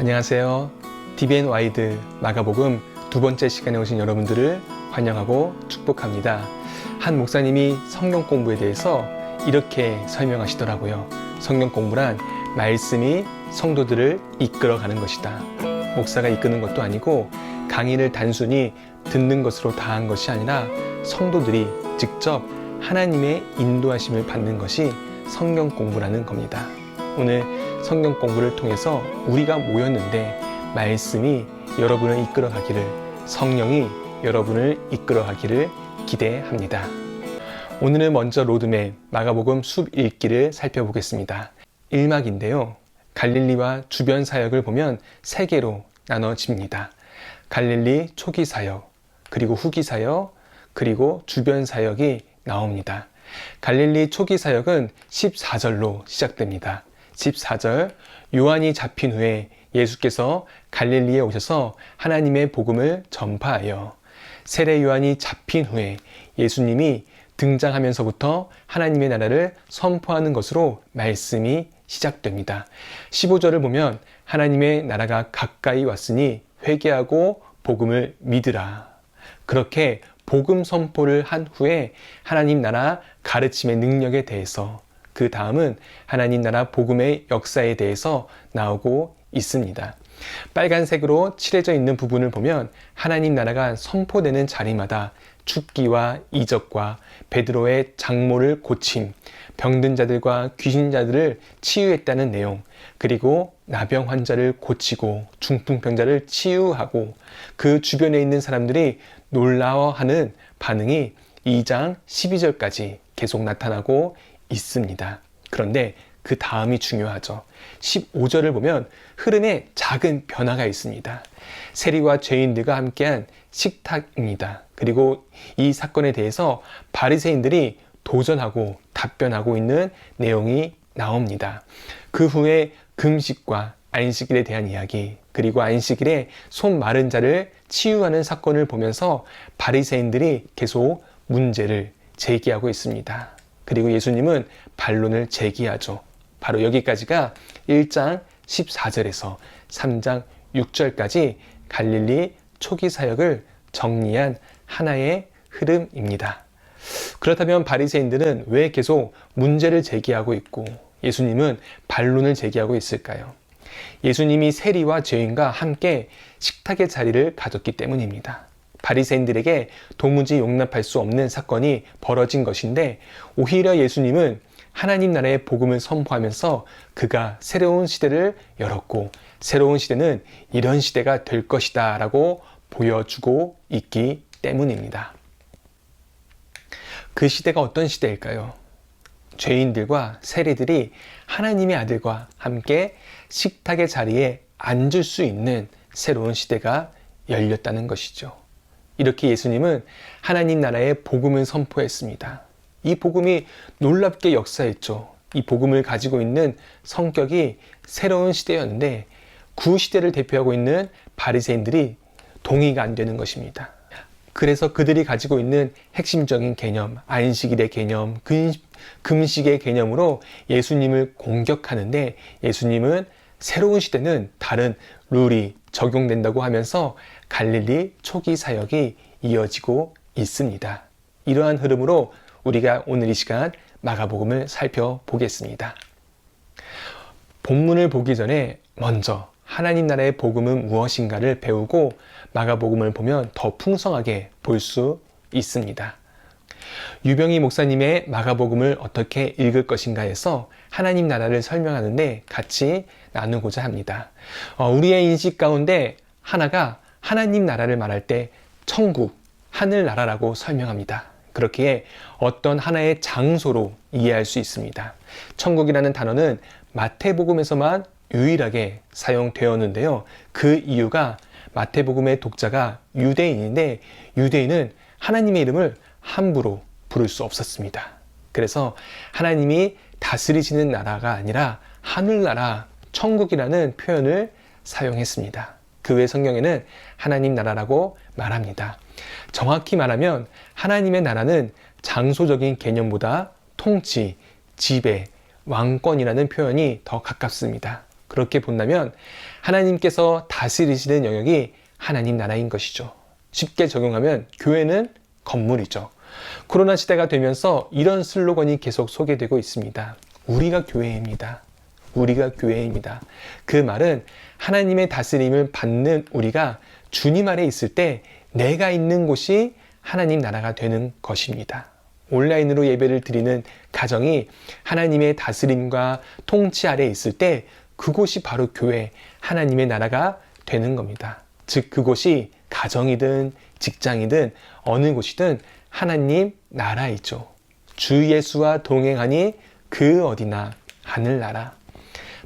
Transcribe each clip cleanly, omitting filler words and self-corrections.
안녕하세요. DBN 와이드 마가복음 두 번째 시간에 오신 여러분들을 환영하고 축복합니다. 한 목사님이 성경 공부에 대해서 이렇게 설명하시더라고요. 성경 공부란 말씀이 성도들을 이끌어가는 것이다. 목사가 이끄는 것도 아니고 강의를 단순히 듣는 것으로 다한 것이 아니라 성도들이 직접 하나님의 인도하심을 받는 것이 성경 공부라는 겁니다. 오늘 성경 공부를 통해서 우리가 모였는데 말씀이 여러분을 이끌어가기를, 성령이 여러분을 이끌어가기를 기대합니다. 오늘은 먼저 로드맵 마가복음 숲 읽기를 살펴보겠습니다. 1막인데요. 갈릴리와 주변 사역을 보면 3개로 나눠집니다. 갈릴리 초기 사역, 그리고 후기 사역, 그리고 주변 사역이 나옵니다. 갈릴리 초기 사역은 14절로 시작됩니다. 14절, 요한이 잡힌 후에 예수께서 갈릴리에 오셔서 하나님의 복음을 전파하여. 세례 요한이 잡힌 후에 예수님이 등장하면서부터 하나님의 나라를 선포하는 것으로 말씀이 시작됩니다. 15절을 보면 하나님의 나라가 가까이 왔으니 회개하고 복음을 믿으라. 그렇게 복음 선포를 한 후에 하나님 나라 가르침의 능력에 대해서, 그 다음은 하나님 나라 복음의 역사에 대해서 나오고 있습니다. 빨간색으로 칠해져 있는 부분을 보면 하나님 나라가 선포되는 자리마다 죽기와 이적과 베드로의 장모를 고침, 병든 자들과 귀신 자들을 치유했다는 내용, 그리고 나병 환자를 고치고 중풍병자를 치유하고 그 주변에 있는 사람들이 놀라워하는 반응이 2장 12절까지 계속 나타나고 있습니다. 그런데 그 다음이 중요하죠. 15절을 보면 흐름에 작은 변화가 있습니다. 세리와 죄인들과 함께한 식탁입니다. 그리고 이 사건에 대해서 바리새인들이 도전하고 답변하고 있는 내용이 나옵니다. 그 후에 금식과 안식일에 대한 이야기, 그리고 안식일에 손 마른 자를 치유하는 사건을 보면서 바리새인들이 계속 문제를 제기하고 있습니다. 그리고 예수님은 반론을 제기하죠. 바로 여기까지가 1장 14절에서 3장 6절까지 갈릴리 초기 사역을 정리한 하나의 흐름입니다. 그렇다면 바리새인들은 왜 계속 문제를 제기하고 있고 예수님은 반론을 제기하고 있을까요? 예수님이 세리와 죄인과 함께 식탁의 자리를 가졌기 때문입니다. 바리새인들에게 도무지 용납할 수 없는 사건이 벌어진 것인데 오히려 예수님은 하나님 나라의 복음을 선포하면서 그가 새로운 시대를 열었고 새로운 시대는 이런 시대가 될 것이다 라고 보여주고 있기 때문입니다. 그 시대가 어떤 시대일까요? 죄인들과 세리들이 하나님의 아들과 함께 식탁의 자리에 앉을 수 있는 새로운 시대가 열렸다는 것이죠. 이렇게 예수님은 하나님 나라의 복음을 선포했습니다. 이 복음이 놀랍게 역사했죠. 이 복음을 가지고 있는 성격이 새로운 시대였는데 그 시대를 대표하고 있는 바리새인들이 동의가 안 되는 것입니다. 그래서 그들이 가지고 있는 핵심적인 개념, 안식일의 개념, 금식의 개념으로 예수님을 공격하는데 예수님은 새로운 시대는 다른 룰이 적용된다고 하면서 갈릴리 초기 사역이 이어지고 있습니다. 이러한 흐름으로 우리가 오늘 이 시간 마가복음을 살펴보겠습니다. 본문을 보기 전에 먼저 하나님 나라의 복음은 무엇인가를 배우고 마가복음을 보면 더 풍성하게 볼 수 있습니다. 유병희 목사님의 마가복음을 어떻게 읽을 것인가 해서 하나님 나라를 설명하는데 같이 나누고자 합니다. 우리의 인식 가운데 하나가 하나님 나라를 말할 때 천국, 하늘나라라고 설명합니다. 그렇기에 어떤 하나의 장소로 이해할 수 있습니다. 천국이라는 단어는 마태복음에서만 유일하게 사용되었는데요. 그 이유가 마태복음의 독자가 유대인인데 유대인은 하나님의 이름을 함부로 부를 수 없었습니다. 그래서 하나님이 다스리시는 나라가 아니라 하늘나라, 천국이라는 표현을 사용했습니다. 그 외 성경에는 하나님 나라라고 말합니다. 정확히 말하면 하나님의 나라는 장소적인 개념보다 통치, 지배, 왕권이라는 표현이 더 가깝습니다. 그렇게 본다면 하나님께서 다스리시는 영역이 하나님 나라인 것이죠. 쉽게 적용하면 교회는 건물이죠. 코로나 시대가 되면서 이런 슬로건이 계속 소개되고 있습니다. 우리가 교회입니다. 우리가 교회입니다. 그 말은 하나님의 다스림을 받는 우리가 주님 아래 있을 때 내가 있는 곳이 하나님 나라가 되는 것입니다. 온라인으로 예배를 드리는 가정이 하나님의 다스림과 통치 아래 있을 때 그곳이 바로 교회, 하나님의 나라가 되는 겁니다. 즉 그곳이 가정이든 직장이든 어느 곳이든 하나님 나라이죠. 주 예수와 동행하니 그 어디나 하늘나라.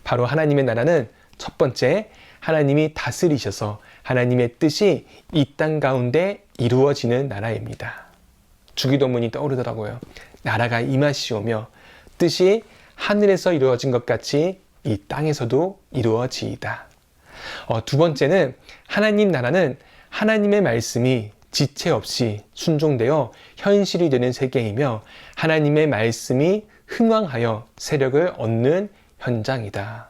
바로 하나님의 나라는 첫 번째, 하나님이 다스리셔서 하나님의 뜻이 이 땅 가운데 이루어지는 나라입니다. 주기도문이 떠오르더라고요. 나라가 임하시오며 뜻이 하늘에서 이루어진 것 같이 이 땅에서도 이루어지이다. 두 번째는 하나님 나라는 하나님의 말씀이 지체 없이 순종되어 현실이 되는 세계이며 하나님의 말씀이 흥왕하여 세력을 얻는 현장이다.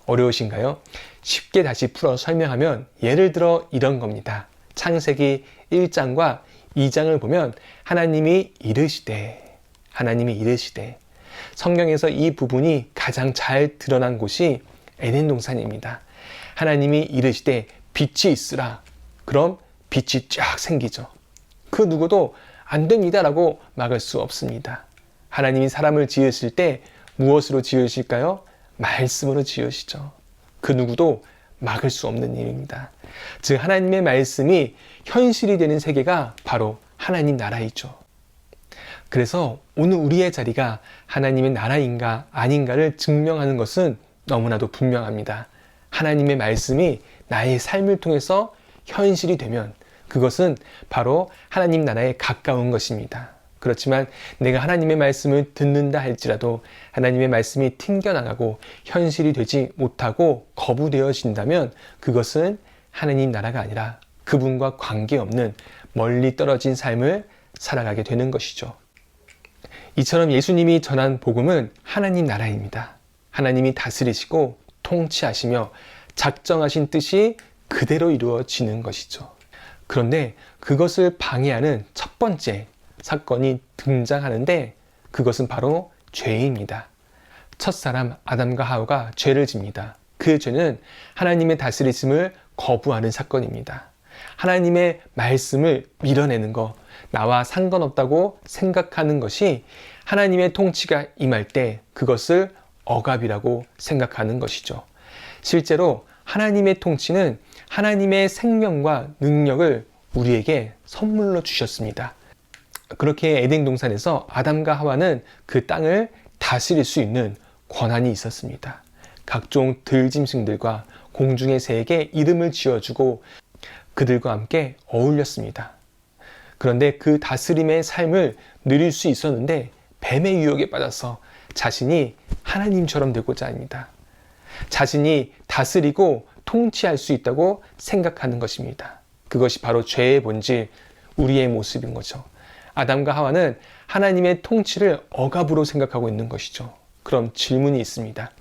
어려우신가요? 쉽게 다시 풀어 설명하면 예를 들어 이런 겁니다. 창세기 1장과 2장을 보면 하나님이 이르시되 성경에서 이 부분이 가장 잘 드러난 곳이 에덴 동산입니다. 하나님이 이르시되 빛이 있으라. 그럼 빛이 쫙 생기죠. 그 누구도 안 됩니다라고 막을 수 없습니다. 하나님이 사람을 지으실 때 무엇으로 지으실까요? 말씀으로 지으시죠. 그 누구도 막을 수 없는 일입니다. 즉 하나님의 말씀이 현실이 되는 세계가 바로 하나님 나라이죠. 그래서 오늘 우리의 자리가 하나님의 나라인가 아닌가를 증명하는 것은 너무나도 분명합니다. 하나님의 말씀이 나의 삶을 통해서 현실이 되면 그것은 바로 하나님 나라에 가까운 것입니다. 그렇지만 내가 하나님의 말씀을 듣는다 할지라도 하나님의 말씀이 튕겨나가고 현실이 되지 못하고 거부되어진다면 그것은 하나님 나라가 아니라 그분과 관계없는 멀리 떨어진 삶을 살아가게 되는 것이죠. 이처럼 예수님이 전한 복음은 하나님 나라입니다. 하나님이 다스리시고 통치하시며 작정하신 뜻이 그대로 이루어지는 것이죠. 그런데 그것을 방해하는 첫 번째 사건이 등장하는데 그것은 바로 죄입니다. 첫사람 아담과 하와가 죄를 집니다. 그 죄는 하나님의 다스리심을 거부하는 사건입니다. 하나님의 말씀을 밀어내는 것, 나와 상관없다고 생각하는 것이 하나님의 통치가 임할 때 그것을 억압이라고 생각하는 것이죠. 실제로 하나님의 통치는 하나님의 생명과 능력을 우리에게 선물로 주셨습니다. 그렇게 에덴 동산에서 아담과 하와는 그 땅을 다스릴 수 있는 권한이 있었습니다. 각종 들짐승들과 공중의 새에게 이름을 지어주고 그들과 함께 어울렸습니다. 그런데 그 다스림의 삶을 누릴 수 있었는데 뱀의 유혹에 빠져서 자신이 하나님처럼 되고자 합니다. 자신이 다스리고 통치할 수 있다고 생각하는 것입니다. 그것이 바로 죄의 본질, 우리의 모습인 거죠. 아담과 하와는 하나님의 통치를 억압으로 생각하고 있는 것이죠. 그럼 질문이 있습니다.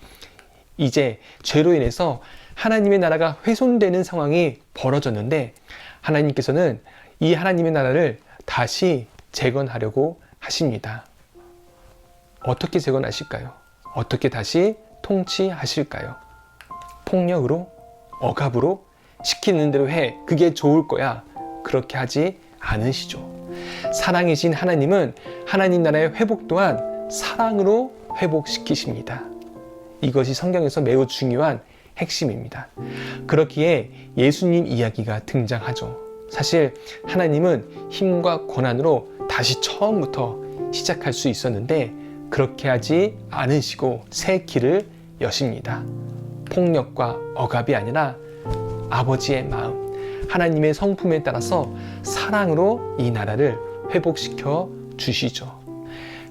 이제 죄로 인해서 하나님의 나라가 훼손되는 상황이 벌어졌는데 하나님께서는 이 하나님의 나라를 다시 재건하려고 하십니다. 어떻게 재건하실까요? 어떻게 다시 통치하실까요? 폭력으로? 억압으로? 시키는 대로 해. 그게 좋을 거야. 그렇게 하지 않으시죠. 사랑이신 하나님은 하나님 나라의 회복 또한 사랑으로 회복시키십니다. 이것이 성경에서 매우 중요한 핵심입니다. 그렇기에 예수님 이야기가 등장하죠. 사실 하나님은 힘과 권한으로 다시 처음부터 시작할 수 있었는데 그렇게 하지 않으시고 새 길을 여십니다. 폭력과 억압이 아니라 아버지의 마음, 하나님의 성품에 따라서 사랑으로 이 나라를 회복시켜 주시죠.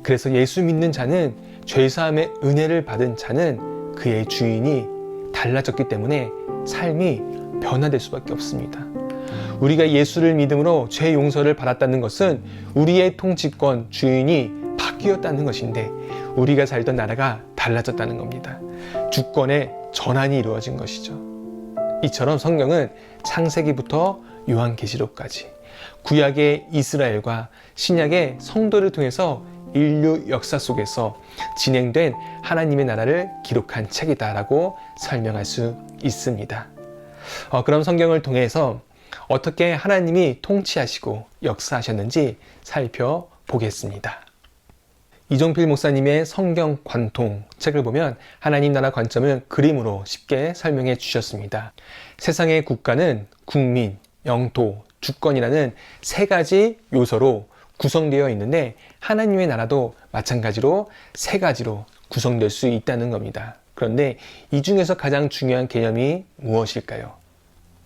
그래서 예수 믿는 자는 죄사함의 은혜를 받은 자는 그의 주인이 달라졌기 때문에 삶이 변화될 수밖에 없습니다. 우리가 예수를 믿음으로 죄 용서를 받았다는 것은 우리의 통치권 주인이 바뀌었다는 것인데 우리가 살던 나라가 달라졌다는 겁니다. 주권의 전환이 이루어진 것이죠. 이처럼 성경은 창세기부터 요한계시록까지 구약의 이스라엘과 신약의 성도를 통해서 인류 역사 속에서 진행된 하나님의 나라를 기록한 책이다라고 설명할 수 있습니다. 그럼 성경을 통해서 어떻게 하나님이 통치하시고 역사하셨는지 살펴보겠습니다. 이종필 목사님의 성경 관통 책을 보면 하나님 나라 관점을 그림으로 쉽게 설명해 주셨습니다. 세상의 국가는 국민, 영토, 주권이라는 세 가지 요소로 구성되어 있는데 하나님의 나라도 마찬가지로 세 가지로 구성될 수 있다는 겁니다. 그런데 이 중에서 가장 중요한 개념이 무엇일까요?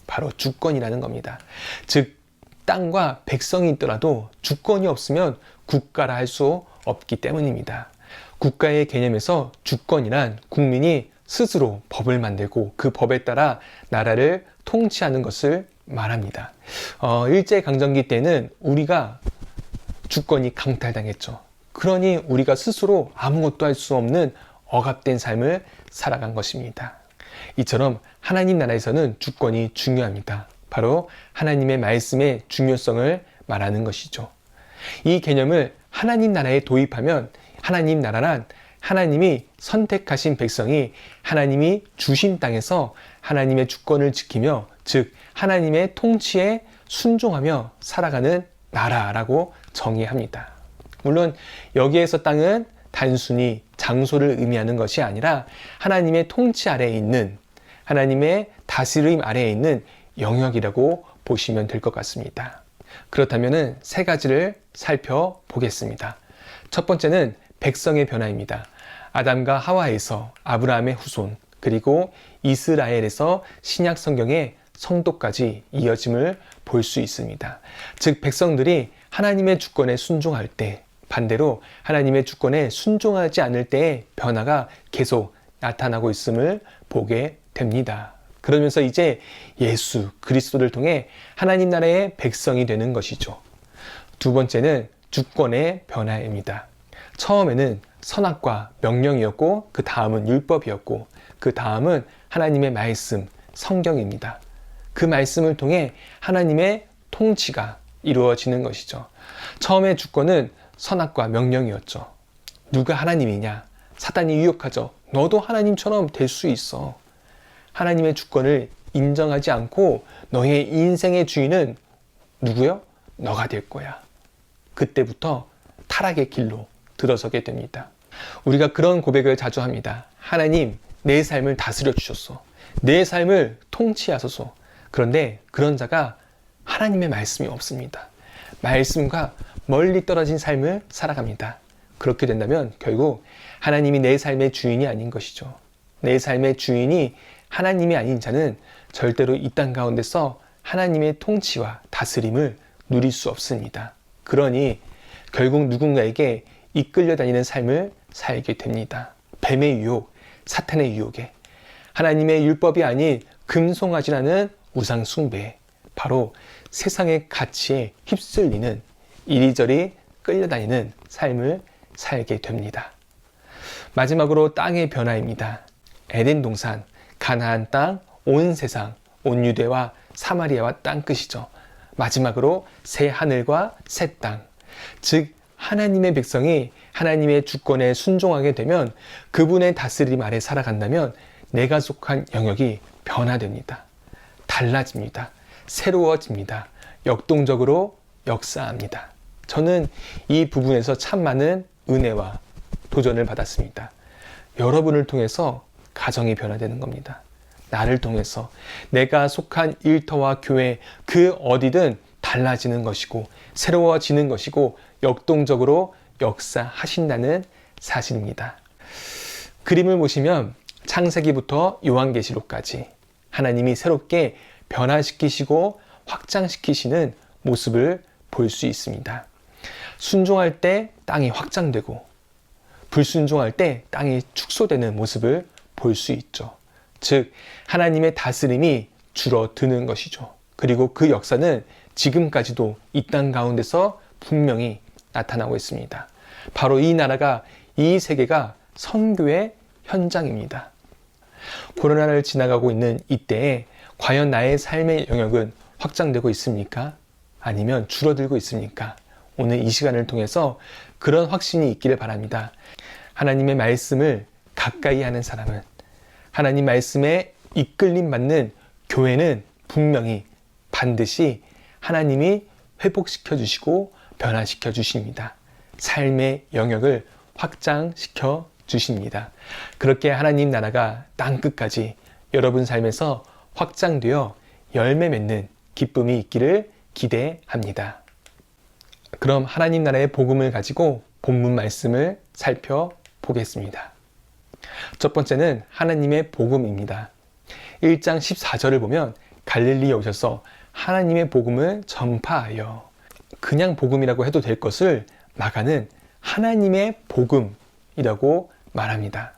바로 주권이라는 겁니다. 즉 땅과 백성이 있더라도 주권이 없으면 국가라 할 수 없기 때문입니다. 국가의 개념에서 주권이란 국민이 스스로 법을 만들고 그 법에 따라 나라를 통치하는 것을 말합니다. 일제강점기 때는 우리가 주권이 강탈당했죠. 그러니 우리가 스스로 아무것도 할 수 없는 억압된 삶을 살아간 것입니다. 이처럼 하나님 나라에서는 주권이 중요합니다. 바로 하나님의 말씀의 중요성을 말하는 것이죠. 이 개념을 하나님 나라에 도입하면 하나님 나라란 하나님이 선택하신 백성이 하나님이 주신 땅에서 하나님의 주권을 지키며 즉 하나님의 통치에 순종하며 살아가는 나라라고 정의합니다. 물론 여기에서 땅은 단순히 장소를 의미하는 것이 아니라 하나님의 통치 아래에 있는 하나님의 다스림 아래에 있는 영역이라고 보시면 될 것 같습니다. 그렇다면 세 가지를 살펴보겠습니다. 첫 번째는 백성의 변화입니다. 아담과 하와에서 아브라함의 후손 그리고 이스라엘에서 신약 성경의 성도까지 이어짐을 볼 수 있습니다. 즉 백성들이 하나님의 주권에 순종할 때 반대로 하나님의 주권에 순종하지 않을 때의 변화가 계속 나타나고 있음을 보게 됩니다. 그러면서 이제 예수 그리스도를 통해 하나님 나라의 백성이 되는 것이죠. 두 번째는 주권의 변화입니다. 처음에는 선악과 명령이었고 그 다음은 율법이었고 그 다음은 하나님의 말씀, 성경입니다. 그 말씀을 통해 하나님의 통치가 이루어지는 것이죠. 처음에 주권은 선악과 명령이었죠. 누가 하나님이냐? 사단이 유혹하죠. 너도 하나님처럼 될 수 있어. 하나님의 주권을 인정하지 않고 너의 인생의 주인은 누구요? 너가 될 거야. 그때부터 타락의 길로 들어서게 됩니다. 우리가 그런 고백을 자주 합니다. 하나님, 내 삶을 다스려 주셨어. 내 삶을 통치하소서. 그런데 그런 자가 하나님의 말씀이 없습니다. 말씀과 멀리 떨어진 삶을 살아갑니다. 그렇게 된다면 결국 하나님이 내 삶의 주인이 아닌 것이죠. 내 삶의 주인이 하나님이 아닌 자는 절대로 이 땅 가운데서 하나님의 통치와 다스림을 누릴 수 없습니다. 그러니 결국 누군가에게 이끌려 다니는 삶을 살게 됩니다. 뱀의 유혹, 사탄의 유혹에 하나님의 율법이 아닌 금송아지라는 우상 숭배에 바로 세상의 가치에 휩쓸리는 이리저리 끌려다니는 삶을 살게 됩니다. 마지막으로 땅의 변화입니다. 에덴 동산, 가나안 땅, 온 세상, 온 유대와 사마리아와 땅 끝이죠. 마지막으로 새 하늘과 새 땅, 즉 하나님의 백성이 하나님의 주권에 순종하게 되면 그분의 다스림 아래 살아간다면 내가 속한 영역이 변화됩니다. 달라집니다. 새로워집니다. 역동적으로 역사합니다. 저는 이 부분에서 참 많은 은혜와 도전을 받았습니다. 여러분을 통해서 가정이 변화되는 겁니다. 나를 통해서 내가 속한 일터와 교회 그 어디든 달라지는 것이고 새로워지는 것이고 역동적으로 역사하신다는 사실입니다. 그림을 보시면 창세기부터 요한계시록까지 하나님이 새롭게 변화시키시고 확장시키시는 모습을 볼 수 있습니다. 순종할 때 땅이 확장되고 불순종할 때 땅이 축소되는 모습을 볼 수 있죠. 즉 하나님의 다스림이 줄어드는 것이죠. 그리고 그 역사는 지금까지도 이 땅 가운데서 분명히 나타나고 있습니다. 바로 이 나라가 이 세계가 선교의 현장입니다. 코로나를 지나가고 있는 이때에 과연 나의 삶의 영역은 확장되고 있습니까? 아니면 줄어들고 있습니까? 오늘 이 시간을 통해서 그런 확신이 있기를 바랍니다. 하나님의 말씀을 가까이 하는 사람은, 하나님 말씀에 이끌림 받는 교회는 분명히 반드시 하나님이 회복시켜 주시고 변화시켜 주십니다. 삶의 영역을 확장시켜 주십니다. 그렇게 하나님 나라가 땅끝까지 여러분 삶에서 확장되어 열매 맺는 기쁨이 있기를 기대합니다. 그럼 하나님 나라의 복음을 가지고 본문 말씀을 살펴보겠습니다. 첫 번째는 하나님의 복음입니다. 1장 14절을 보면 갈릴리에 오셔서 하나님의 복음을 전파하여, 그냥 복음이라고 해도 될 것을 마가는 하나님의 복음이라고 말합니다.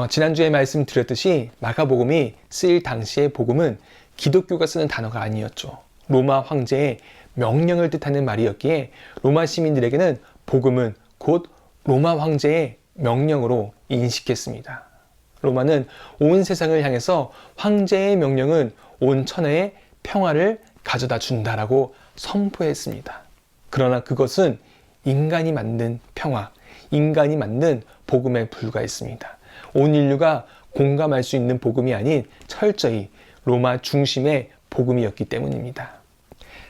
지난주에 말씀드렸듯이 마가복음이 쓰일 당시의 복음은 기독교가 쓰는 단어가 아니었죠. 로마 황제의 명령을 뜻하는 말이었기에 로마 시민들에게는 복음은 곧 로마 황제의 명령으로 인식했습니다. 로마는 온 세상을 향해서 황제의 명령은 온 천하에 평화를 가져다 준다라고 선포했습니다. 그러나 그것은 인간이 만든 평화, 인간이 만든 복음에 불과했습니다. 온 인류가 공감할 수 있는 복음이 아닌 철저히 로마 중심의 복음이었기 때문입니다.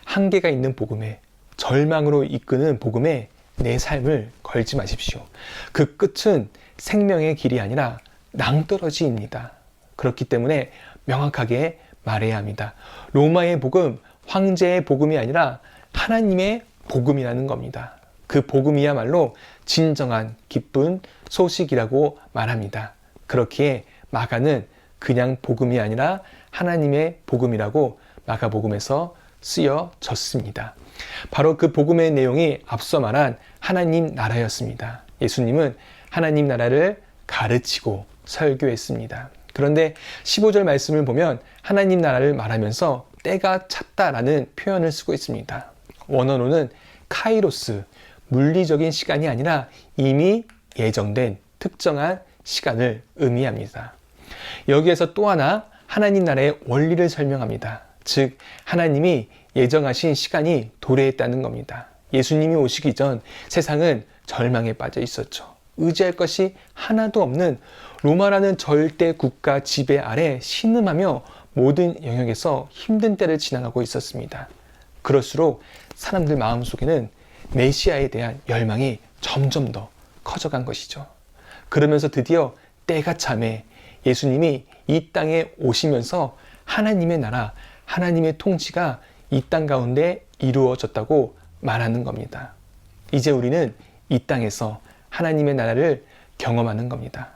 한계가 있는 복음에, 절망으로 이끄는 복음에 내 삶을 걸지 마십시오. 그 끝은 생명의 길이 아니라 낭떠러지입니다. 그렇기 때문에 명확하게 말해야 합니다. 로마의 복음, 황제의 복음이 아니라 하나님의 복음이라는 겁니다. 그 복음이야말로 진정한 기쁜 소식이라고 말합니다. 그렇기에 마가는 그냥 복음이 아니라 하나님의 복음이라고 마가복음에서 쓰여졌습니다. 바로 그 복음의 내용이 앞서 말한 하나님 나라였습니다. 예수님은 하나님 나라를 가르치고 설교했습니다. 그런데 15절 말씀을 보면 하나님 나라를 말하면서 때가 찼다라는 표현을 쓰고 있습니다. 원어로는 카이로스, 물리적인 시간이 아니라 이미 예정된 특정한 시간을 의미합니다. 여기에서 또 하나 하나님 나라의 원리를 설명합니다. 즉 하나님이 예정하신 시간이 도래했다는 겁니다. 예수님이 오시기 전 세상은 절망에 빠져 있었죠. 의지할 것이 하나도 없는 로마라는 절대 국가 지배 아래 신음하며 모든 영역에서 힘든 때를 지나가고 있었습니다. 그럴수록 사람들 마음속에는 메시아에 대한 열망이 점점 더 커져간 것이죠. 그러면서 드디어 때가 참에 예수님이 이 땅에 오시면서 하나님의 나라, 하나님의 통치가 이 땅 가운데 이루어졌다고 말하는 겁니다. 이제 우리는 이 땅에서 하나님의 나라를 경험하는 겁니다.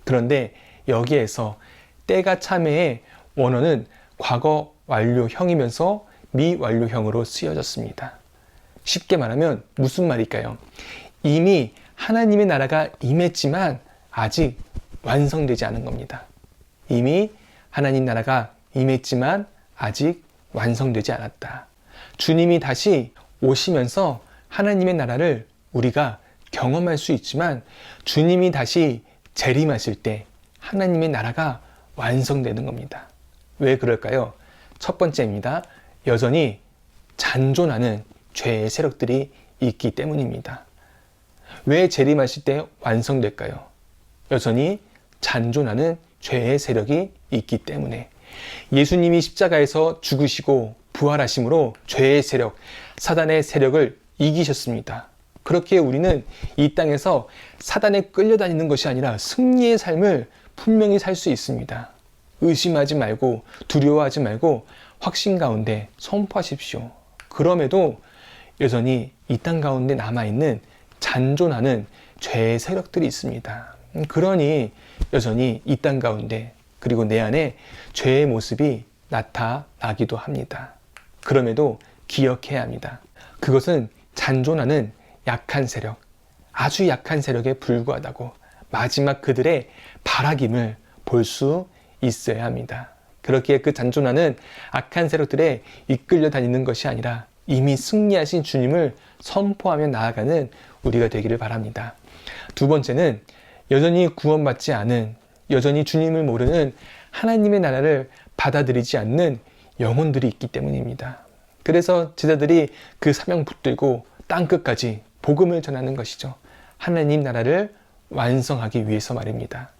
그런데 여기에서 때가 참에의 원어는 과거 완료형이면서 미완료형으로 쓰여졌습니다. 쉽게 말하면 무슨 말일까요? 이미 하나님의 나라가 임했지만 아직 완성되지 않은 겁니다. 이미 하나님 나라가 임했지만 아직 완성되지 않았다. 주님이 다시 오시면서 하나님의 나라를 우리가 경험할 수 있지만 주님이 다시 재림하실 때 하나님의 나라가 완성되는 겁니다. 왜 그럴까요? 첫 번째입니다. 여전히 잔존하는 죄의 세력들이 있기 때문입니다. 왜 재림하실 때 완성될까요? 여전히 잔존하는 죄의 세력이 있기 때문에 예수님이 십자가에서 죽으시고 부활하심으로 죄의 세력, 사단의 세력을 이기셨습니다. 그렇게 우리는 이 땅에서 사단에 끌려다니는 것이 아니라 승리의 삶을 분명히 살 수 있습니다. 의심하지 말고 두려워하지 말고 확신 가운데 선포하십시오. 그럼에도 여전히 이 땅 가운데 남아있는 잔존하는 죄의 세력들이 있습니다. 그러니 여전히 이 땅 가운데 그리고 내 안에 죄의 모습이 나타나기도 합니다. 그럼에도 기억해야 합니다. 그것은 잔존하는 약한 세력, 아주 약한 세력에 불과하다고 마지막 그들의 발악임을 볼 수 있어야 합니다. 그렇기에 그 잔존하는 악한 세력들에 이끌려 다니는 것이 아니라 이미 승리하신 주님을 선포하며 나아가는 우리가 되기를 바랍니다. 두 번째는 여전히 구원받지 않은 여전히 주님을 모르는 하나님의 나라를 받아들이지 않는 영혼들이 있기 때문입니다. 그래서 제자들이 그 사명 붙들고 땅끝까지 복음을 전하는 것이죠. 하나님 나라를 완성하기 위해서 말입니다.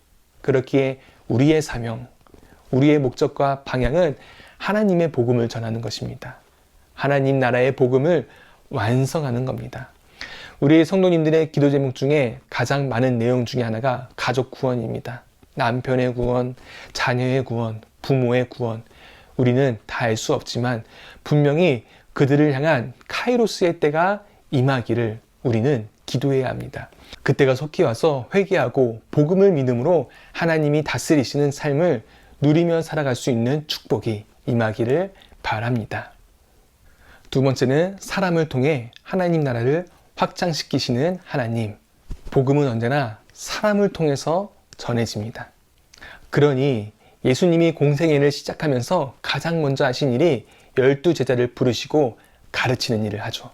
그렇기에 우리의 사명, 우리의 목적과 방향은 하나님의 복음을 전하는 것입니다. 하나님 나라의 복음을 완성하는 겁니다. 우리 성도님들의 기도 제목 중에 가장 많은 내용 중에 하나가 가족 구원입니다. 남편의 구원, 자녀의 구원, 부모의 구원. 우리는 다 알 수 없지만 분명히 그들을 향한 카이로스의 때가 임하기를 우리는 기도해야 합니다. 그때가 속히 와서 회개하고 복음을 믿음으로 하나님이 다스리시는 삶을 누리며 살아갈 수 있는 축복이 임하기를 바랍니다. 두 번째는 사람을 통해 하나님 나라를 확장시키시는 하나님. 복음은 언제나 사람을 통해서 전해집니다. 그러니 예수님이 공생애를 시작하면서 가장 먼저 하신 일이 12제자를 부르시고 가르치는 일을 하죠.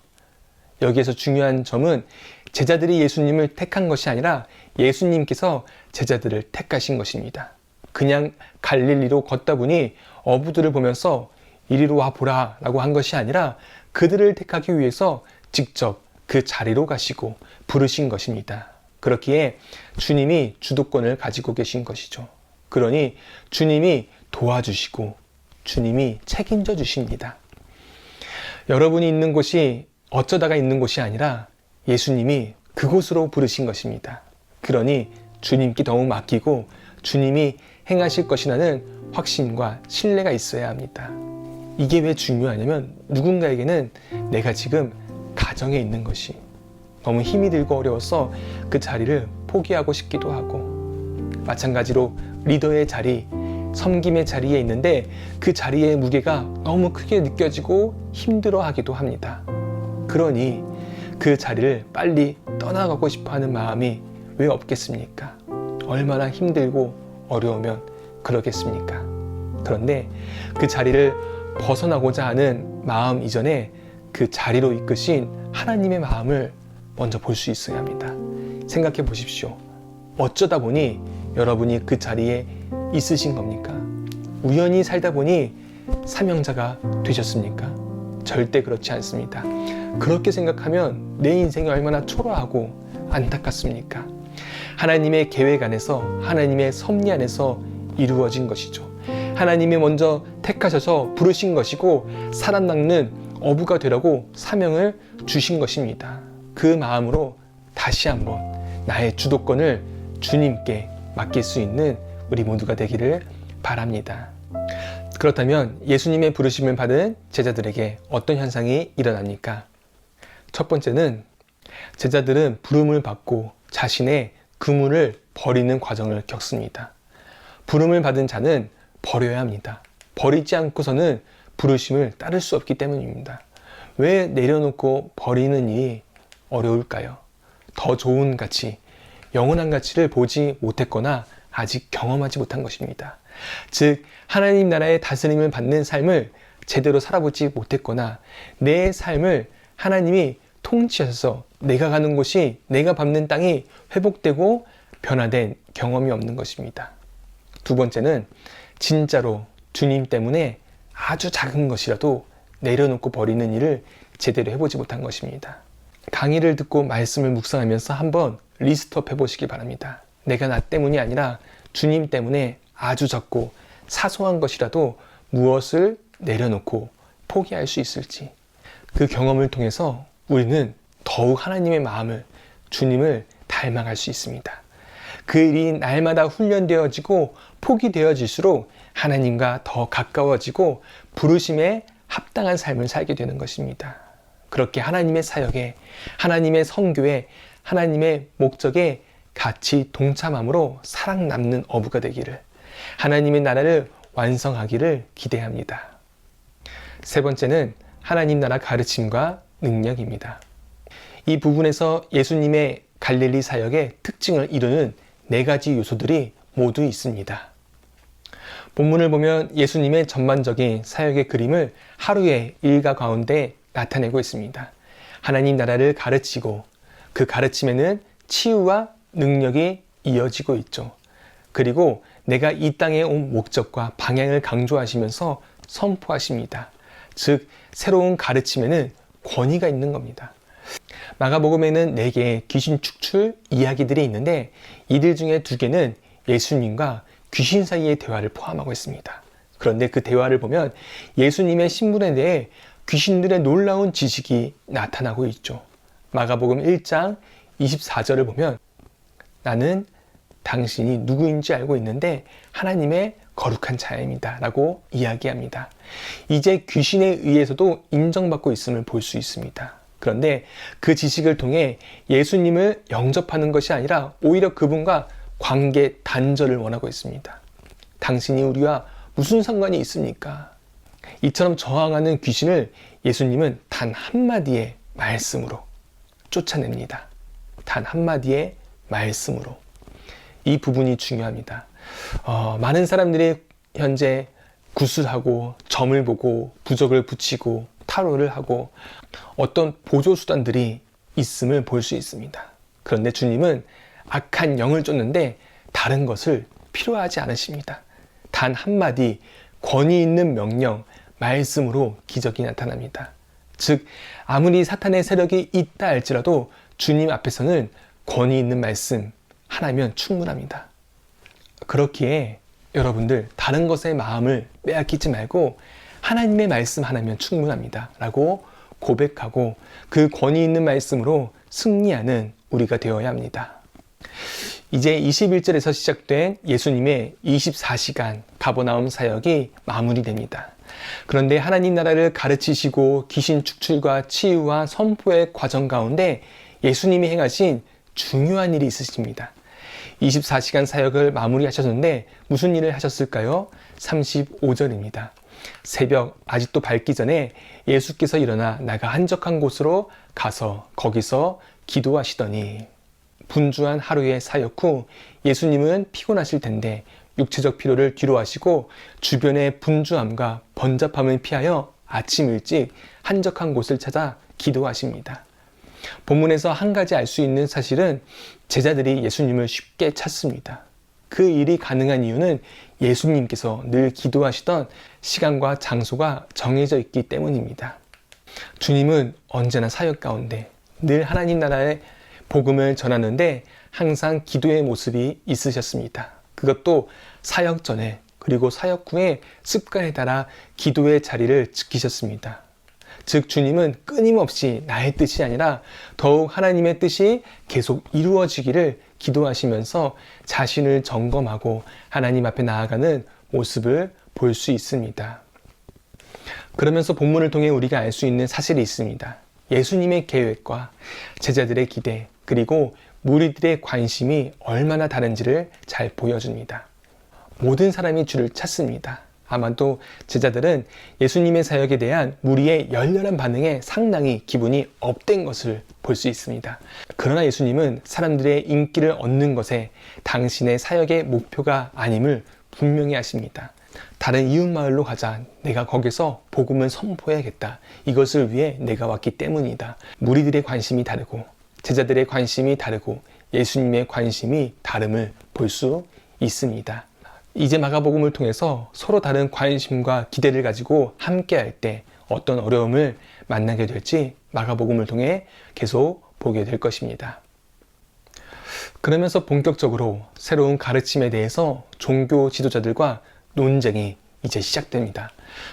여기에서 중요한 점은 제자들이 예수님을 택한 것이 아니라 예수님께서 제자들을 택하신 것입니다. 그냥 갈릴리로 걷다 보니 어부들을 보면서 이리로 와 보라 라고 한 것이 아니라 그들을 택하기 위해서 직접 그 자리로 가시고 부르신 것입니다. 그렇기에 주님이 주도권을 가지고 계신 것이죠. 그러니 주님이 도와주시고 주님이 책임져 주십니다. 여러분이 있는 곳이 어쩌다가 있는 곳이 아니라 예수님이 그곳으로 부르신 것입니다. 그러니 주님께 더욱 맡기고 주님이 행하실 것이라는 확신과 신뢰가 있어야 합니다. 이게 왜 중요하냐면 누군가에게는 내가 지금 가정에 있는 것이 너무 힘이 들고 어려워서 그 자리를 포기하고 싶기도 하고, 마찬가지로 리더의 자리, 섬김의 자리에 있는데 그 자리의 무게가 너무 크게 느껴지고 힘들어하기도 합니다. 그러니 그 자리를 빨리 떠나가고 싶어하는 마음이 왜 없겠습니까? 얼마나 힘들고 어려우면 그러겠습니까? 그런데 그 자리를 벗어나고자 하는 마음 이전에 그 자리로 이끄신 하나님의 마음을 먼저 볼 수 있어야 합니다. 생각해 보십시오. 어쩌다 보니 여러분이 그 자리에 있으신 겁니까? 우연히 살다 보니 사명자가 되셨습니까? 절대 그렇지 않습니다. 그렇게 생각하면 내 인생이 얼마나 초라하고 안타깝습니까? 하나님의 계획 안에서, 하나님의 섭리 안에서 이루어진 것이죠. 하나님이 먼저 택하셔서 부르신 것이고 살아남는 어부가 되라고 사명을 주신 것입니다. 그 마음으로 다시 한번 나의 주도권을 주님께 맡길 수 있는 우리 모두가 되기를 바랍니다. 그렇다면 예수님의 부르심을 받은 제자들에게 어떤 현상이 일어납니까? 첫 번째는 제자들은 부름을 받고 자신의 그물을 버리는 과정을 겪습니다. 부름을 받은 자는 버려야 합니다. 버리지 않고서는 부르심을 따를 수 없기 때문입니다. 왜 내려놓고 버리는 일이 어려울까요? 더 좋은 가치, 영원한 가치를 보지 못했거나 아직 경험하지 못한 것입니다. 즉, 하나님 나라의 다스림을 받는 삶을 제대로 살아보지 못했거나 내 삶을 하나님이 통치하셔서 내가 가는 곳이, 내가 밟는 땅이 회복되고 변화된 경험이 없는 것입니다. 두 번째는 진짜로 주님 때문에 아주 작은 것이라도 내려놓고 버리는 일을 제대로 해보지 못한 것입니다. 강의를 듣고 말씀을 묵상하면서 한번 리스트업 해보시기 바랍니다. 내가 나 때문이 아니라 주님 때문에 아주 작고 사소한 것이라도 무엇을 내려놓고 포기할 수 있을지. 그 경험을 통해서 우리는 더욱 하나님의 마음을, 주님을 닮아갈 수 있습니다. 그 일이 날마다 훈련되어지고 포기되어질수록 하나님과 더 가까워지고 부르심에 합당한 삶을 살게 되는 것입니다. 그렇게 하나님의 사역에, 하나님의 선교에, 하나님의 목적에 같이 동참함으로 살아남는 어부가 되기를, 하나님의 나라를 완성하기를 기대합니다. 세 번째는 하나님 나라 가르침과 능력입니다. 이 부분에서 예수님의 갈릴리 사역의 특징을 이루는 4가지 요소들이 모두 있습니다. 본문을 보면 예수님의 전반적인 사역의 그림을 하루의 일과 가운데 나타내고 있습니다. 하나님 나라를 가르치고 그 가르침에는 치유와 능력이 이어지고 있죠. 그리고 내가 이 땅에 온 목적과 방향을 강조하시면서 선포하십니다. 즉 새로운 가르침에는 권위가 있는 겁니다. 마가복음에는 4개의 귀신 축출 이야기들이 있는데 이들 중에 2개는 예수님과 귀신 사이의 대화를 포함하고 있습니다. 그런데 그 대화를 보면 예수님의 신분에 대해 귀신들의 놀라운 지식이 나타나고 있죠. 마가복음 1장 24절을 보면 나는 당신이 누구인지 알고 있는데 하나님의 거룩한 자입니다 라고 이야기합니다. 이제 귀신에 의해서도 인정받고 있음을 볼 수 있습니다. 그런데 그 지식을 통해 예수님을 영접하는 것이 아니라 오히려 그분과 관계 단절을 원하고 있습니다. 당신이 우리와 무슨 상관이 있습니까? 이처럼 저항하는 귀신을 예수님은 단 한마디의 말씀으로 쫓아냅니다. 단 한마디의 말씀으로. 이 부분이 중요합니다. 많은 사람들이 현재 구슬하고 점을 보고 부적을 붙이고 타로를 하고 어떤 보조수단들이 있음을 볼 수 있습니다. 그런데 주님은 악한 영을 쫓는데 다른 것을 필요하지 않으십니다. 단 한마디 권위 있는 명령, 말씀으로 기적이 나타납니다. 즉 아무리 사탄의 세력이 있다 할지라도 주님 앞에서는 권위 있는 말씀 하나면 충분합니다. 그렇기에 여러분들 다른 것에 마음을 빼앗기지 말고 하나님의 말씀 하나면 충분합니다 라고 고백하고 그 권위 있는 말씀으로 승리하는 우리가 되어야 합니다. 이제 21절에서 시작된 예수님의 24시간 가버나움 사역이 마무리됩니다. 그런데 하나님 나라를 가르치시고 귀신 축출과 치유와 선포의 과정 가운데 예수님이 행하신 중요한 일이 있으십니다. 24시간 사역을 마무리하셨는데 무슨 일을 하셨을까요? 35절입니다. 새벽 아직도 밝기 전에 예수께서 일어나 나가 한적한 곳으로 가서 거기서 기도하시더니 분주한 하루의 사역 후 예수님은 피곤하실 텐데 육체적 피로를 뒤로 하시고 주변의 분주함과 번잡함을 피하여 아침 일찍 한적한 곳을 찾아 기도하십니다. 본문에서 한 가지 알 수 있는 사실은 제자들이 예수님을 쉽게 찾습니다. 그 일이 가능한 이유는 예수님께서 늘 기도하시던 시간과 장소가 정해져 있기 때문입니다. 주님은 언제나 사역 가운데 늘 하나님 나라의 복음을 전하는데 항상 기도의 모습이 있으셨습니다. 그것도 사역 전에 그리고 사역 후에 습관에 따라 기도의 자리를 지키셨습니다. 즉 주님은 끊임없이 나의 뜻이 아니라 더욱 하나님의 뜻이 계속 이루어지기를 기도하시면서 자신을 점검하고 하나님 앞에 나아가는 모습을 볼 수 있습니다. 그러면서 본문을 통해 우리가 알 수 있는 사실이 있습니다. 예수님의 계획과 제자들의 기대 그리고 무리들의 관심이 얼마나 다른지를 잘 보여줍니다. 모든 사람이 주를 찾습니다. 아마도 제자들은 예수님의 사역에 대한 무리의 열렬한 반응에 상당히 기분이 업된 것을 볼 수 있습니다. 그러나 예수님은 사람들의 인기를 얻는 것에 당신의 사역의 목표가 아님을 분명히 하십니다. 다른 이웃마을로 가자. 내가 거기서 복음을 선포해야겠다. 이것을 위해 내가 왔기 때문이다. 무리들의 관심이 다르고 제자들의 관심이 다르고 예수님의 관심이 다름을 볼 수 있습니다. 이제 마가복음을 통해서 서로 다른 관심과 기대를 가지고 함께할 때 어떤 어려움을 만나게 될지 마가복음을 통해 계속 보게 될 것입니다. 그러면서 본격적으로 새로운 가르침에 대해서 종교 지도자들과 논쟁이 이제 시작됩니다.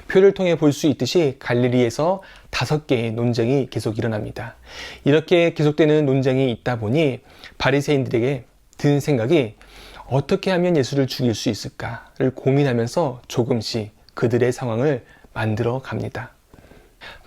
표를 통해 볼 수 있듯이 갈릴리에서 5개의 논쟁이 계속 일어납니다. 이렇게 계속되는 논쟁이 있다 보니 바리새인들에게 든 생각이 어떻게 하면 예수를 죽일 수 있을까를 고민하면서 조금씩 그들의 상황을 만들어 갑니다.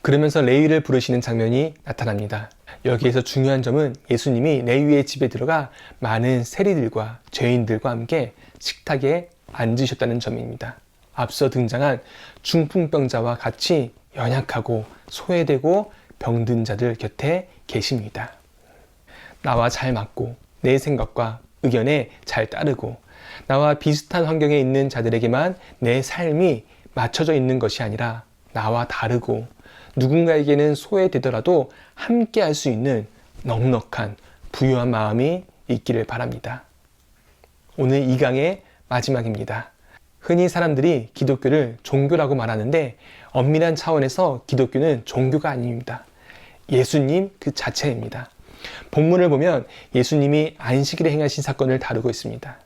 그러면서 레위를 부르시는 장면이 나타납니다. 여기에서 중요한 점은 예수님이 레위의 집에 들어가 많은 세리들과 죄인들과 함께 식탁에 앉으셨다는 점입니다. 앞서 등장한 중풍병자와 같이 연약하고 소외되고 병든 자들 곁에 계십니다. 나와 잘 맞고 내 생각과 의견에 잘 따르고 나와 비슷한 환경에 있는 자들에게만 내 삶이 맞춰져 있는 것이 아니라 나와 다르고 누군가에게는 소외되더라도 함께 할 수 있는 넉넉한 부유한 마음이 있기를 바랍니다. 오늘 이 강의 마지막입니다. 흔히 사람들이 기독교를 종교라고 말하는데 엄밀한 차원에서 기독교는 종교가 아닙니다. 예수님 그 자체입니다. 본문을 보면 예수님이 안식일에 행하신 사건을 다루고 있습니다.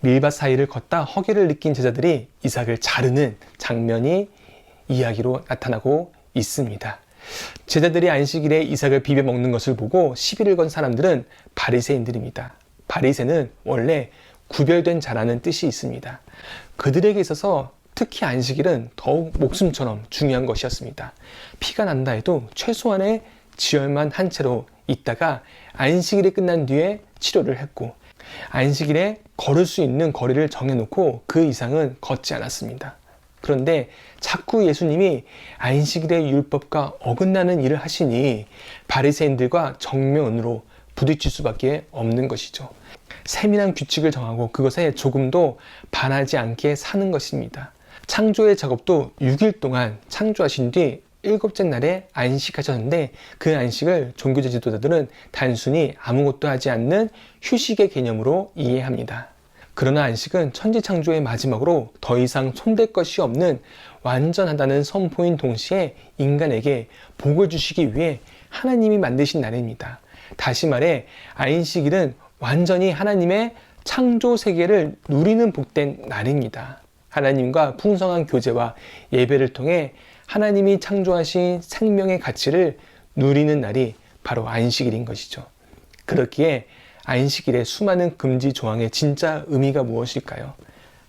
밀밭 사이를 걷다 허기를 느낀 제자들이 이삭을 자르는 장면이 이야기로 나타나고 있습니다. 제자들이 안식일에 이삭을 비벼 먹는 것을 보고 시비를 건 사람들은 바리새인들입니다. 바리새는 원래 구별된 자라는 뜻이 있습니다. 그들에게 있어서 특히 안식일은 더욱 목숨처럼 중요한 것이었습니다. 피가 난다 해도 최소한의 지혈만 한 채로 있다가 안식일이 끝난 뒤에 치료를 했고, 안식일에 걸을 수 있는 거리를 정해놓고 그 이상은 걷지 않았습니다. 그런데 자꾸 예수님이 안식일의 율법과 어긋나는 일을 하시니 바리새인들과 정면으로 부딪힐 수밖에 없는 것이죠. 세밀한 규칙을 정하고 그것에 조금도 반하지 않게 사는 것입니다. 창조의 작업도 6일 동안 창조하신 뒤 일곱째 날에 안식하셨는데 그 안식을 종교제 지도자들은 단순히 아무것도 하지 않는 휴식의 개념으로 이해합니다. 그러나 안식은 천지창조의 마지막으로 더 이상 손댈 것이 없는 완전하다는 선포인 동시에 인간에게 복을 주시기 위해 하나님이 만드신 날입니다. 다시 말해 안식일은 완전히 하나님의 창조 세계를 누리는 복된 날입니다. 하나님과 풍성한 교제와 예배를 통해 하나님이 창조하신 생명의 가치를 누리는 날이 바로 안식일인 것이죠. 그렇기에 안식일의 수많은 금지 조항의 진짜 의미가 무엇일까요?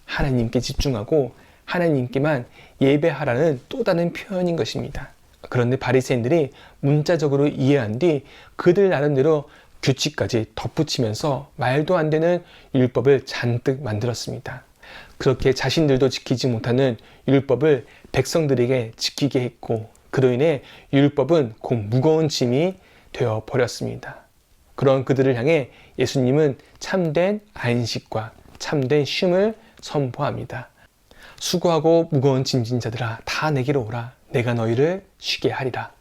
하나님께 집중하고 하나님께만 예배하라는 또 다른 표현인 것입니다. 그런데 바리새인들이 문자적으로 이해한 뒤 그들 나름대로 규칙까지 덧붙이면서 말도 안 되는 율법을 잔뜩 만들었습니다. 그렇게 자신들도 지키지 못하는 율법을 백성들에게 지키게 했고, 그로 인해 율법은 곧 무거운 짐이 되어 버렸습니다. 그런 그들을 향해 예수님은 참된 안식과 참된 쉼을 선포합니다. 수고하고 무거운 짐진 자들아 다 내게로 오라. 내가 너희를 쉬게 하리라.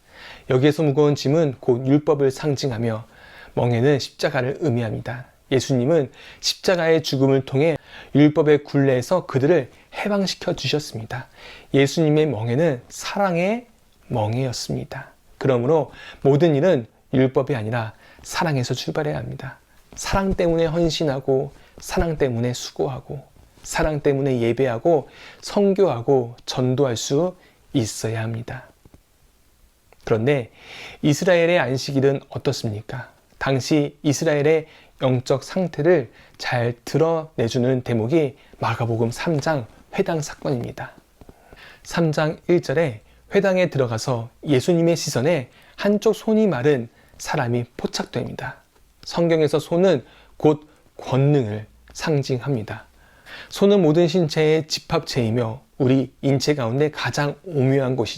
여기에서 무거운 짐은 곧 율법을 상징하며 멍에는 십자가를 의미합니다. 예수님은 십자가의 죽음을 통해 율법의 굴레에서 그들을 해방시켜 주셨습니다. 예수님의 멍에는 사랑의 멍에였습니다. 그러므로 모든 일은 율법이 아니라 사랑에서 출발해야 합니다. 사랑 때문에 헌신하고, 사랑 때문에 수고하고, 사랑 때문에 예배하고, 선교하고, 전도할 수 있어야 합니다. 그런데 이스라엘의 안식일은 어떻습니까? 당시 이스라엘의 영적 상태를 잘 드러내주는 대목이 마가복음 3장 회당 사건입니다. 3장 1절에 회당에 들어가서 예수님의 시선에 한쪽 손이 마른 사람이 포착됩니다. 성경에서 손은 곧 권능을 상징합니다. 손은 모든 신체의 집합체이며 우리 인체 가운데 가장 오묘한 곳이죠.